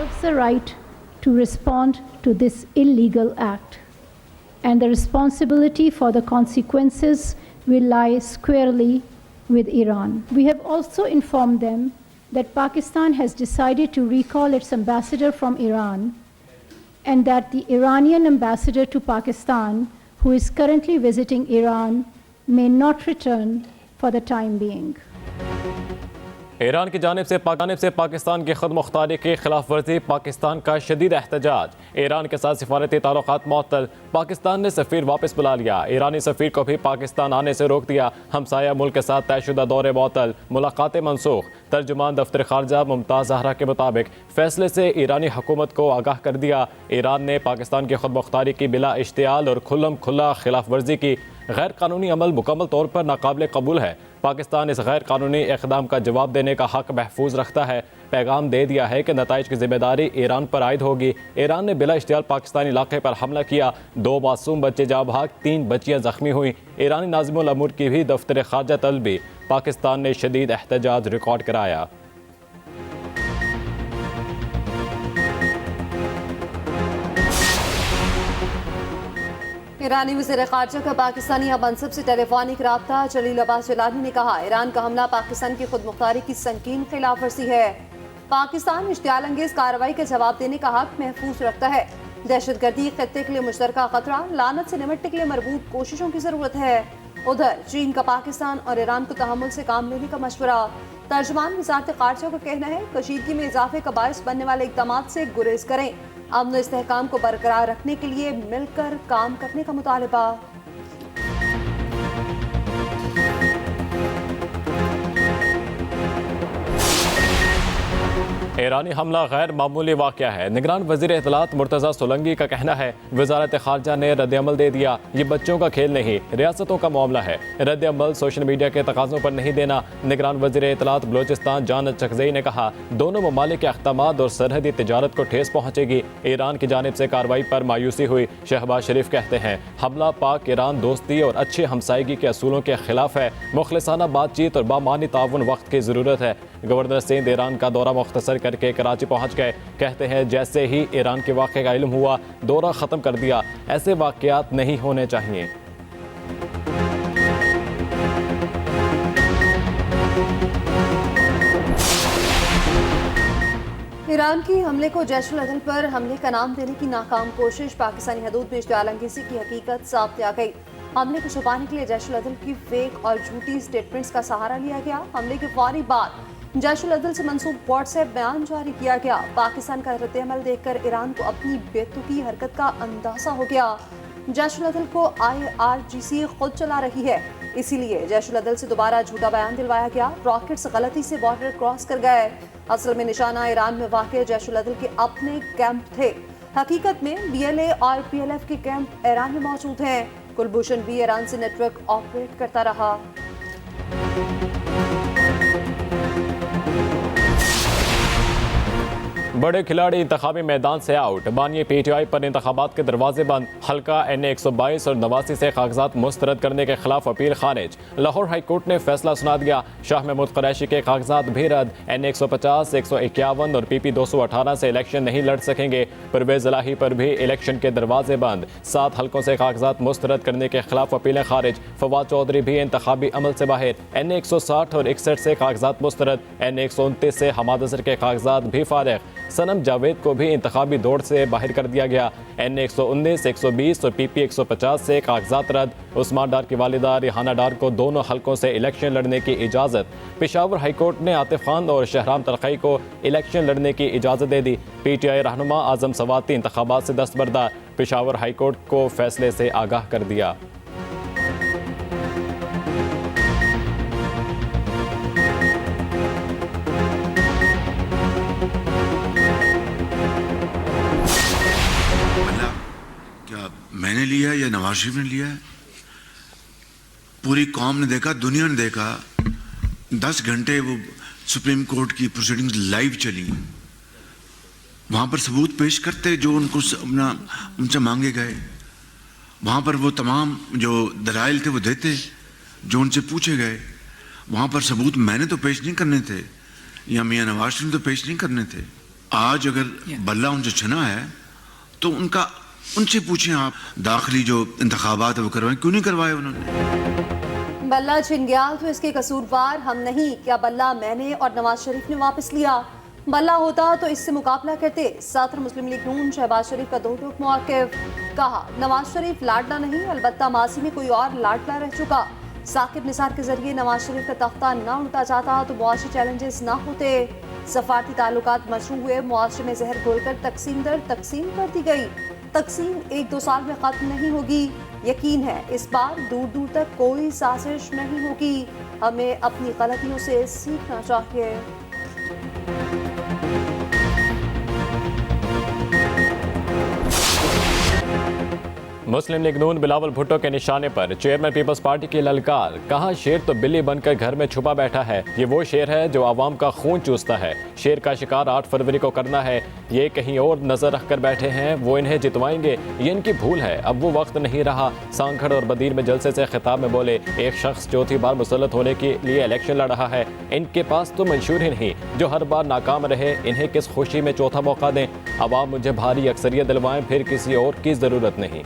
reserves the right to respond to this illegal act, and the responsibility for the consequences will lie squarely with Iran. We have also informed them that Pakistan has decided to recall its ambassador from Iran, and that the Iranian ambassador to Pakistan, who is currently visiting Iran, may not return for the time being. Iran की जानिब से पाकिस्तान की खुद मुख्तारी की खिलाफ वर्जी, पाकिस्तान का शदीद एहतजाज। ईरान के साथ सिफारती ताल्लुकात मुअत्तल, पाकिस्तान ने सफ़ीर वापस बुला लिया। ईरानी सफ़ीर को भी पाकिस्तान आने से रोक दिया। हमसाया मुल्क के साथ तयशुदा दौरे मुअत्तल, मुलाकातें मनसूख। तर्जुमान दफ्तर खारजा मुमताज़ ज़हरा के मुताबिक फैसले से ईरानी हुकूमत को आगाह कर दिया। ईरान ने पाकिस्तान की खुद मुख्तारी की बिला इश्तियाल और खुल्लम खुल्ला खिलाफ वर्जी की। गैर कानूनी अमल मुकम्मल तौर पर नाकाबिल कबूल है। पाकिस्तान इस गैर कानूनी इक़दाम का जवाब देने का हक महफूज रखता है। पैगाम दे दिया है कि नताइज की जिम्मेदारी ईरान पर आयद होगी। ईरान ने बिला इश्तियाल पाकिस्तानी इलाके पर हमला किया। 2 मासूम बच्चे जा भाग, 3 बच्चियाँ जख्मी हुई। ईरानी नाज़िमुल अमूर की भी दफ्तर खारजा तलबी। पाकिस्तान ने शदीद एहतजाज रिकॉर्ड कराया। ईरानी वज़ीर ख़ारजा का पाकिस्तानी मनसब से टेलीफोनिक रब्ता। जलील अब्बास जिलानी ने कहा, ईरान का हमला पाकिस्तान की खुद मुख्तारी की संकीन खिलाफ वर्जी है। पाकिस्तान इश्तियाल अंगेज कार्रवाई का जवाब देने का हक महफूज रखता है। दहशतगर्दी खत्ते के लिए मुश्तरका खतरा, लानत से निपटने के लिए मरबूत कोशिशों की जरूरत है। उधर चीन का पाकिस्तान और ईरान को तहम्मुल से काम लेने का मशवरा। तर्जुमान वज़ारत ख़ारजा का कहना है, कशीदगी में इजाफे का बायस बनने वाले इक़दाम से गुरेज करें। अमन इस्तेहकाम को बरकरार रखने के लिए मिलकर काम करने का मुतालबा। ईरानी हमला गैर मामूली वाक़या है। निगरान वज़ीर इत्तलात मुर्तज़ा सोलंगी का कहना है, वज़ारत ख़ारजा ने रद्द-ए-अमल दे दिया। ये बच्चों का खेल नहीं, रियासतों का मामला है। रद्द-ए-अमल सोशल मीडिया के तकाज़ों पर नहीं देना। निगरान वज़ीर इत्तलात बलोचिस्तान जान चकज़ई ने कहा, दोनों ममालिक के अहकामात और सरहदी तिजारत को ठेस पहुँचेगी। ईरान की जानिब से कार्रवाई पर मायूसी हुई। शहबाज शरीफ कहते हैं, हमला पाक ईरान दोस्ती और अच्छी हमसायगी के असूलों के खिलाफ है। मुखलिसाना बातचीत और बामानी ताउन वक्त की ज़रूरत है। गवर्नर सिंध ईरान का दौरा मुख्तसर करके कराची पहुंच गए। कहते हैं, जैसे ही ईरान के वाक़े का इल्म हुआ, दौरा ख़त्म कर दिया। ऐसे वाक़यात नहीं होने चाहिए। ईरान की हमले को जैशुल अदल पर हमले का नाम देने की नाकाम कोशिश। पाकिस्तानी हदूद में इश्तियाल अंगेज़ी की हकीकत सामने आ गई। हमले को छुपाने के लिए जैशुल अदल की फेक और झूठी स्टेटमेंट्स का सहारा लिया गया। हमले के फौरी बाद जैशुल अदल से मंसूब व्हाट्सएप बयान जारी किया गया। पाकिस्तान का रद्द-ए-अमल देखकर ईरान को अपनी बेतुकी हरकत का अंदाजा हो गया। जैशुल अदल को IRGC खुद चला रही है, इसीलिए जैशुल अदल से दोबारा झूठा बयान दिलवाया गया। रॉकेट्स गलती से बॉर्डर क्रॉस कर गए। असल में निशाना ईरान में वाक़ जैशुल अदल के अपने कैंप थे। हकीकत में BLA और PLF के कैंप ईरान में मौजूद हैं। कुलभूषण भी ईरान से नेटवर्क ऑपरेट करता रहा। बड़े खिलाड़ी इंतखाबी मैदान से आउट। बानी PTI पर इंतखाबात के दरवाजे बंद। हल्का NA 122 और 89 से कागजात मुस्तरद करने के खिलाफ अपील खारिज। लाहौर हाई कोर्ट ने फैसला सुना दिया। शाह महमूद कुरैशी के कागजात भी रद्द। NA 150, 151 और PP 218 से इलेक्शन नहीं लड़ सकेंगे। परवेज इलाही पर भी इलेक्शन के दरवाजे बंद। 7 हल्कों से कागजात मुस्तरद करने के खिलाफ अपीलें खारिज। फवाद चौधरी भी इंतखाबी अमल से बाहर। NA 160 और 61 से कागजात मुस्तरद। NA 129 से हमाद अजहर के कागजात भी फारिग। सनम जावेद को भी इंतखाबी दौड़ से बाहर कर दिया गया। NA 119, 120 और PP 150 से कागजात रद्द। उस्मान डार की वालिदा रिहाना डार को दोनों हल्कों से इलेक्शन लड़ने की इजाज़त। पेशावर हाई कोर्ट ने आतिफ खान और शहराम तलखई को इलेक्शन लड़ने की इजाज़त दे दी। PTI रहनुमा आज़म सवाती इंतखाबात से दस्तबरदार। पेशावर हाई कोर्ट को फैसले से आगाह कर दिया। मैंने लिया है या नवाज शरीफ ने लिया है? पूरी कौम ने देखा, दुनिया ने देखा। 10 घंटे वो सुप्रीम कोर्ट की प्रोसीडिंग्स लाइव चली। वहां पर सबूत पेश करते जो उनको उनसे मांगे गए। वहां पर वो तमाम जो दलाइल थे वो देते जो उनसे पूछे गए। वहां पर सबूत मैंने तो पेश नहीं करने थे या मियां नवाज शरीफ तो पेश नहीं करने थे। आज अगर बल्ला उनसे छना है तो उनसे पूछें आप, दाखिली जो इंतखाबात है वो करवाएं, क्यों नहीं करवाए उन्होंने? बल्ला छिन गया तो इसके कसूरवार हम नहीं, क्या बल्ला मैंने और नवाज शरीफ ने वापस लिया? बल्ला होता तो इससे मुकाबला करते। सदर मुस्लिम लीग नून शहबाज शरीफ का दो टूक मौक़िफ़, कहा नवाज शरीफ लाडला नहीं, अलबत्ता माजी में कोई और लाडला रह चुका। साकिब निसार के जरिए नवाज शरीफ का तख्ता ना उल्टा जाता तो मुआशी चैलेंजेस ना होते। सफारती ताल्लुकात मशरू हुए, मुआशरे में जहर घोलकर तकसीम दर तकसीम कर दी गई। तकसीम 1-2 साल में खत्म नहीं होगी। यकीन है इस बार दूर दूर तक कोई साजिश नहीं होगी। हमें अपनी गलतियों से सीखना चाहिए। मुस्लिम लीग नून बिलावल भुट्टो के निशाने पर चेयरमैन पीपल्स पार्टी की ललकार, कहा शेर तो बिल्ली बनकर घर में छुपा बैठा है, ये वो शेर है जो आवाम का खून चूसता है। शेर का शिकार 8 फरवरी को करना है, ये कहीं और नजर रख कर बैठे हैं, वो इन्हें जितवाएंगे, ये इनकी भूल है, अब वो वक्त नहीं रहा। सांखड़ और बदीर में जलसे से खिताब में बोले, एक शख्स चौथी बार मुसल्लत होने के लिए इलेक्शन लड़ रहा है, इनके पास तो मंशूर ही नहीं, जो हर बार नाकाम रहे, इन्हें किस खुशी में चौथा मौका दें। अवाम मुझे भारी अक्सरियत दिलवाएं, फिर किसी और की जरूरत नहीं।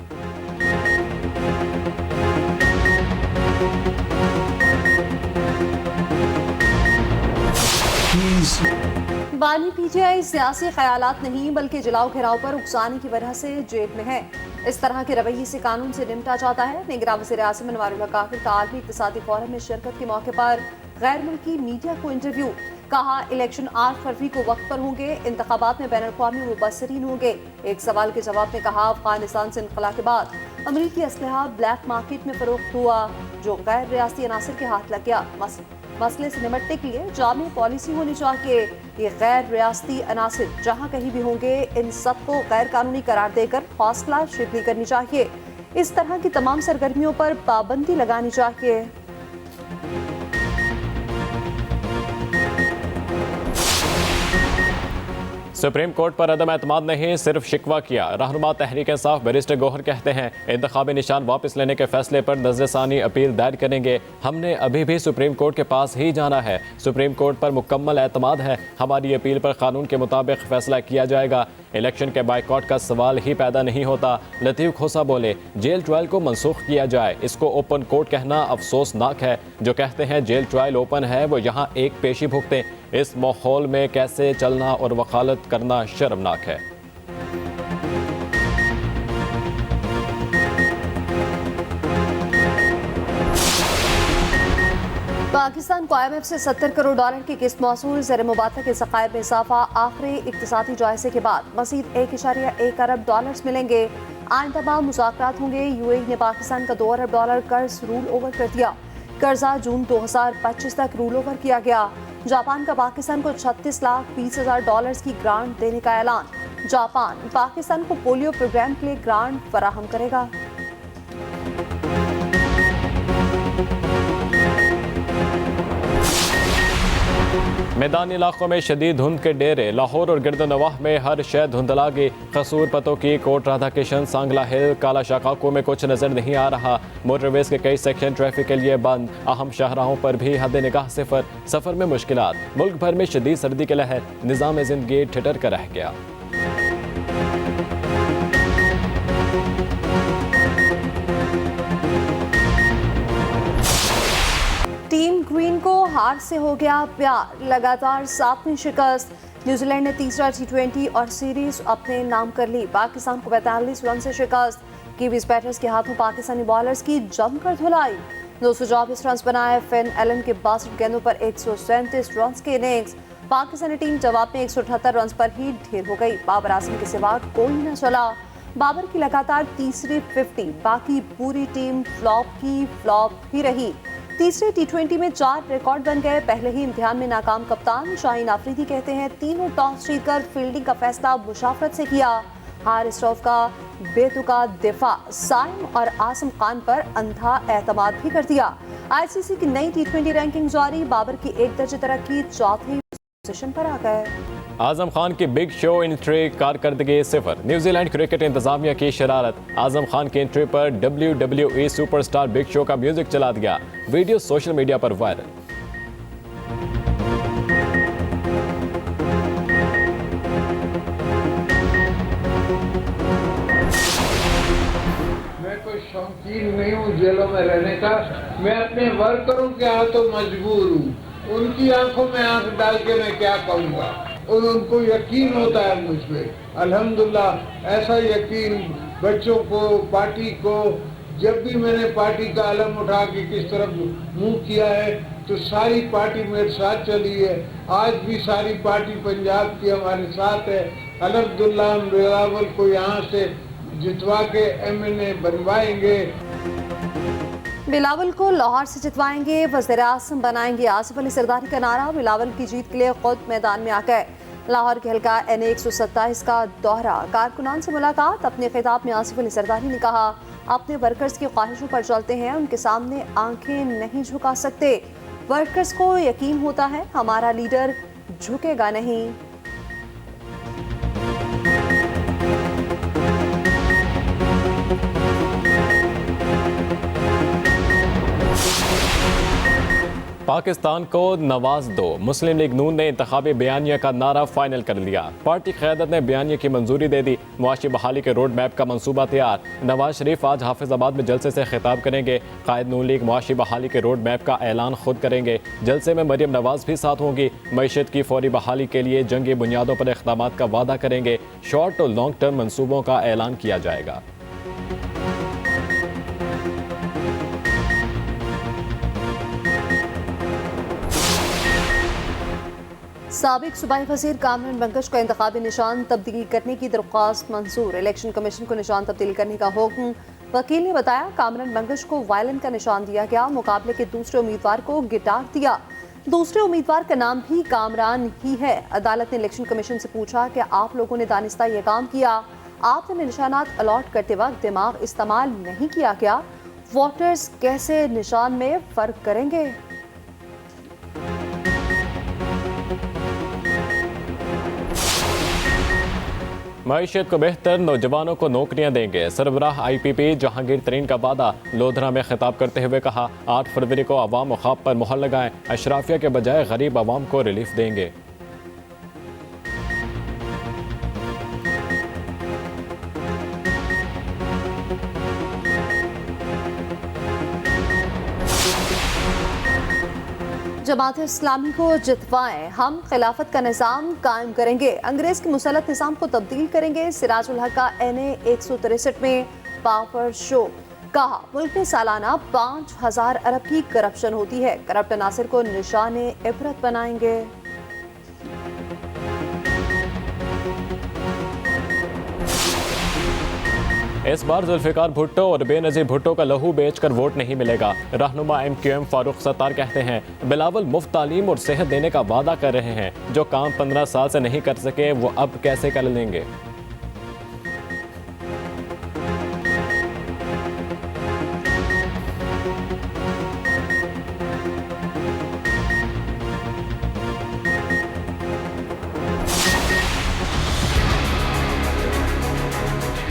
बानी पीटीआई सियासी ख्यालात नहीं बल्कि जलाओ घिराव पर उकसाने की वजह से जेल में है। इस तरह के रवैये से कानून से निपटा जाता है। निगरान वज़ीर आज़म अनवारुल हक आखिर का आलमी इक़्तिसादी फोरम में शिरकत के मौके पर गैर मुल्की मीडिया को इंटरव्यू, कहा इलेक्शन 8 फरवरी को वक्त पर होंगे, इंतखाबात में बैनुल-अक़वामी मुबस्सिरीन होंगे। एक सवाल के जवाब में कहा अफगानिस्तान से इनक़िलाब के बाद अमरीकी असलहा ब्लैक मार्केट में फरोख्त हुआ, जो गैर रियासती अनासर के हाथ लग गया। मसले से निपटने के लिए जामी पॉलिसी होनी चाहिए। ये गैर रियासती अनासर जहाँ कहीं भी होंगे, इन सबको गैर कानूनी करार देकर हौसला शिकनी करनी चाहिए। इस तरह की तमाम सरगर्मियों पर पाबंदी लगानी चाहिए। सुप्रीम कोर्ट पर अदम एतमाद नहीं, सिर्फ शिकवा किया। रहनुमा तहरीक इंसाफ बैरिस्टर गौहर कहते हैं, इंतखाबी निशान वापस लेने के फैसले पर नज़रसानी अपील दायर करेंगे। हमने अभी भी सुप्रीम कोर्ट के पास ही जाना है, सुप्रीम कोर्ट पर मुकम्मल एतमाद है, हमारी अपील पर कानून के मुताबिक फैसला किया जाएगा। इलेक्शन के बाइकआउट का सवाल ही पैदा नहीं होता। लतीफ़ खोसा बोले, जेल ट्रायल को मनसूख किया जाए, इसको ओपन कोर्ट कहना अफसोसनाक है। जो कहते हैं जेल ट्रायल ओपन है, वो यहाँ एक पेशी भुगतें। इस माहौल में कैसे चलना और वकालत करना शर्मनाक है। पाकिस्तान को IMF से $70 करोड़ की किस्त मौसूल, ज़र मुबादला के ज़खायर में इजाफा। आखिरी इक़्तिसादी जायज़े के बाद मज़ीद $1.1 अरब मिलेंगे। आइंदा माह मुज़ाकरात होंगे। UAE ने पाकिस्तान का $2 अरब कर्ज रूल ओवर कर दिया। कर्जा जून 2025 तक रूल ओवर किया गया। जापान का पाकिस्तान को $36,20,000 की ग्रांट देने का ऐलान। जापान पाकिस्तान को पोलियो प्रोग्राम के लिए ग्रांट फराहम करेगा। मैदानी इलाकों में शदीद धुंध के डेरे। लाहौर और गिरदनवाह में हर शय धुंधलागी। कसूर पतों की कोट राधा किशन, सांगला हिल, काला शाकाको में कुछ नजर नहीं आ रहा। मोटरवेज के कई सेक्शन ट्रैफिक के लिए बंद। अहम शाहराहों पर भी हद निगाह सिफर। सफर में मुश्किलात। मुल्क भर में शदीद सर्दी की लहर। निज़ाम जिंदगी ठिठर कर रह गया। टीम ग्रीन को हार से हो गया प्यार, लगातार 7वीं शिकस्त। न्यूजीलैंड ने तीसरा T20 और सीरीज अपने नाम कर ली। पाकिस्तान को 42 रन से शिकस्त। कीवीज बैटर्स के हाथों पाकिस्तानी बॉलर्स की जमकर धुलाई। 224 रन बनाए। फिन एलन के 62 गेंदों पर 137 रन के इनिंग्स। पाकिस्तानी टीम जवाब में 178 रन पर ही ढेर हो गई। बाबर आजम के सिवा कोई न चला। बाबर की लगातार तीसरी 50, बाकी पूरी टीम फ्लॉप ही रही। तीसरे T20 में 4 रिकॉर्ड बन गए। पहले ही इम्तिहान में नाकाम कप्तान शाहीन आफरीदी कहते हैं, तीनों टॉस जीतकर फील्डिंग का फैसला मुशाफरत से किया। हार स्टॉफ का बेतुका दिफा, साइम और आसम खान पर अंधा एतमाद भी कर दिया। ICC की नई T20 रैंकिंग जारी। बाबर की 1 दर्जे तरक्की, चौथी पोजीशन पर आ गए। आजम खान की बिग शो एंट्री, कारकर्दगी सिफर। न्यूजीलैंड क्रिकेट इंतजामिया की शरारत। आजम खान की एंट्री पर WWE सुपरस्टार बिग शो का म्यूजिक चला दिया। वीडियो सोशल मीडिया पर वायरल। यकीन नहीं हूँ जेलों में रहने का। मैं अपने वर्करों के हाथों मजबूर हूँ, उनकी आंखों में आंख डाल के मैं क्या कहूँगा। और उनको यकीन होता है मुझ पे, अल्हम्दुलिल्लाह। ऐसा यकीन बच्चों को, पार्टी को, जब भी मैंने पार्टी का अलम उठा के किस तरफ मुंह किया है तो सारी पार्टी मेरे साथ चली है। आज भी सारी पार्टी पंजाब की हमारे साथ है। अल्हम्दुलिल्लाह हम बिलावल को यहाँ से जितवा के एमएनए बनवाएंगे। बिलावल को लाहौर से जितवाएंगे, वज़ीर-ए-आज़म बनाएंगे। आसिफ अली सरदारी का नारा। बिलावल की जीत के लिए खुद मैदान में आ गए। लाहौर के हल्का NA 127 का दौरा, कारकुनान से मुलाकात। अपने खिताब में आसिफ अली सरदारी ने कहा, अपने वर्कर्स की ख्वाहिशों पर चलते हैं, उनके सामने आंखें नहीं झुका सकते। वर्कर्स को यकीन होता है हमारा लीडर झुकेगा नहीं। पाकिस्तान को नवाज दो। मुस्लिम लीग नून ने इंतखाबी बयानिया का नारा फाइनल कर लिया। पार्टी क़यादत ने बयानिया की मंजूरी दे दी। मुआशी बहाली के रोड मैप का मंसूबा तैयार। नवाज शरीफ आज हाफिजाबाद में जलसे से खिताब करेंगे। कायद नून लीग मुआशी बहाली के रोड मैप का ऐलान खुद करेंगे। जलसे में मरियम नवाज भी साथ होंगी। मईशत की फौरी बहाली के लिए जंगी बुनियादों पर इक़दामात का वादा करेंगे। शॉर्ट और लॉन्ग टर्म मंसूबों का ऐलान किया जाएगा। साबिक सूबाई वज़ीर कामरान बंगश को इंतखाबी निशान तब्दील करने की दरख्वास्त मंजूर। इलेक्शन कमीशन को निशान तब्दील करने का हुक्म। वकील ने बताया, कामरान बंगश को वायलिन का निशान दिया गया। मुकाबले के दूसरे उम्मीदवार को गिटार दिया। दूसरे उम्मीदवार का नाम भी कामरान ही है। अदालत ने इलेक्शन कमीशन से पूछा कि आप लोगों ने दानिस्ता ये काम किया, आपने निशानात अलॉट करते वक्त दिमाग इस्तेमाल नहीं किया क्या? वोटर्स कैसे निशान में फर्क करेंगे? मईशत को बेहतर, नौजवानों को नौकरियां देंगे। सरबराह IPP जहांगीर तरीन का वादा। लोधरा में खिताब करते हुए कहा, 8 फरवरी को अवाम ख्वाब पर मुहर लगाएं। अशराफिया के बजाय गरीब अवाम को रिलीफ देंगे। जमात इस्लामी को जितवाएं, हम खिलाफत का निज़ाम कायम करेंगे। अंग्रेज के मुसल्लत निज़ाम को तब्दील करेंगे। सिराजुल हक का NA 163 में पावर शो। कहा, मुल्क में सालाना 5000 अरब की करप्शन होती है। करप्ट नासिर को निशाने इबरत बनाएंगे। इस बार जुल्फिकार भुट्टो और बेनज़ीर भुट्टो का लहू बेचकर वोट नहीं मिलेगा। रहनुमा MQM फारूक सत्तार कहते हैं, बिलावल मुफ्त तालीम और सेहत देने का वादा कर रहे हैं। जो काम 15 साल से नहीं कर सके वो अब कैसे कर लेंगे?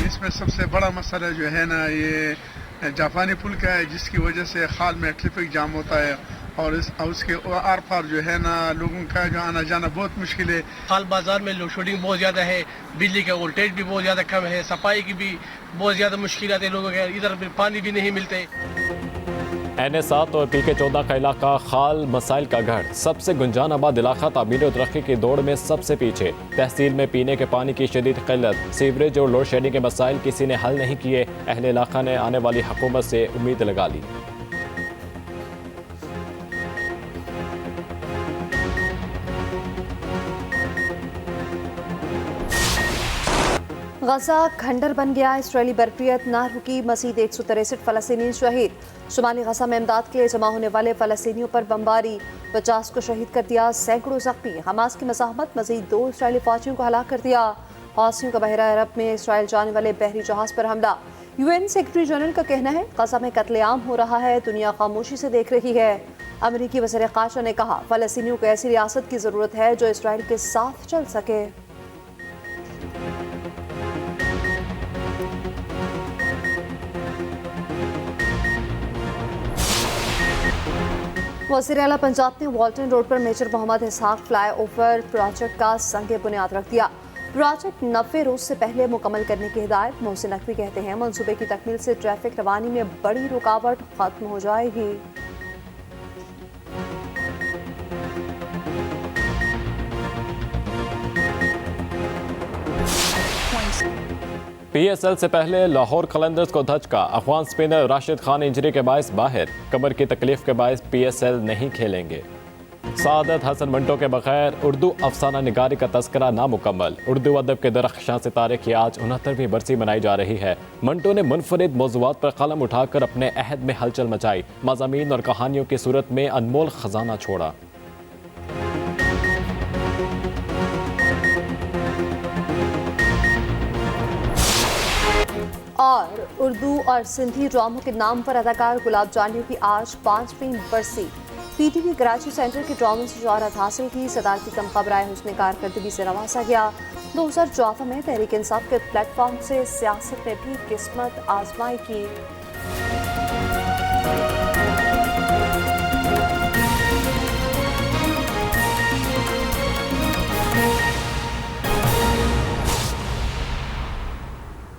इसमें सबसे बड़ा मसला जो है ना, ये जापानी पुल का है, जिसकी वजह से खाल में ट्रैफिक जाम होता है और उसके आर पार जो है ना लोगों का जो आना जाना बहुत मुश्किल है। खाल बाजार में लोड शेडिंग बहुत ज़्यादा है, बिजली का वोल्टेज भी बहुत ज़्यादा कम है, सफाई की भी बहुत ज़्यादा मुश्किल आती है लोगों के, इधर पानी भी नहीं मिलते। NA 7 और PK 14 का इलाका खाल मसाइल का गढ़। सबसे गुंजान आबाद इलाका तामीर और तरक्की की दौड़ में सबसे पीछे। तहसील में पीने के पानी की शदीद किल्लत, सीवरेज और लोड शेडिंग के मसाइल किसी ने हल नहीं किए। अहले इलाका ने आने वाली हुकूमत से उम्मीद लगा ली। गजा खंडर बन गया। इसराइली बरफियत ना रुकी। मजीद 163 फलस्तीनी शहीद। शुमाली गजा में इमदाद के लिए जमा होने वाले फलस्तीनियों पर बमबारी, 50 को शहीद कर दिया, सैकड़ों जख्मी। हमास की मज़ाहमत, मजीद 2 इसराइली फौजियों को हलाक कर दिया। हौसियों का बहरा अरब में इसराइल जाने वाले बहरी जहाज पर हमला। UN सेक्रेटरी जनरल का कहना है, गजा में कत्लेआम हो रहा है, दुनिया खामोशी से देख रही है। अमरीकी वज़ीर ख़ारजा ने कहा, फलस्तीनियों को ऐसी रियासत की ज़रूरत है जो इसराइल के साथ चल सके। वज़ीर आला पंजाब ने वाल्टन रोड पर मेजर मोहम्मद इसहाक फ्लाई ओवर प्रोजेक्ट का संग बुनियाद रख दिया। प्रोजेक्ट 90 रोज से पहले मुकम्मल करने की हिदायत। मोहसिन नकवी कहते हैं मंसूबे की तकमील से ट्रैफिक रवानी में बड़ी रुकावट खत्म हो जाएगी। PSL से पहले लाहौर कलंदर्स को धचका। अफगान स्पिनर राशिद खान इंजरी के बायस बाहर। कमर की तकलीफ के बायस PSL नहीं खेलेंगे। सादत हसन मंटो के बगैर उर्दू अफसाना निगारी का तस्करा नामुकम्मल। उर्दू अदब के दरख्शां सितारे की आज 69वीं बरसी मनाई जा रही है। मंटो ने मुनफरिद मौज़ूआत पर कलम उठाकर अपने अहद में हलचल मचाई। मज़ामीन और कहानियों की सूरत में अनमोल खजाना छोड़ा। और उर्दू और सिंधी ड्रामों के नाम पर अदाकार गुलाब जानी की आज 5वीं बरसी। PTV कराची सेंटर के ड्रामों से शोहरत हासिल की। सदारती तमगा बराए हुस्न कारकर्दगी से नवाजा गया। 2014 में तहरीक इंसाफ के प्लेटफॉर्म से सियासत में भी किस्मत आजमाई की।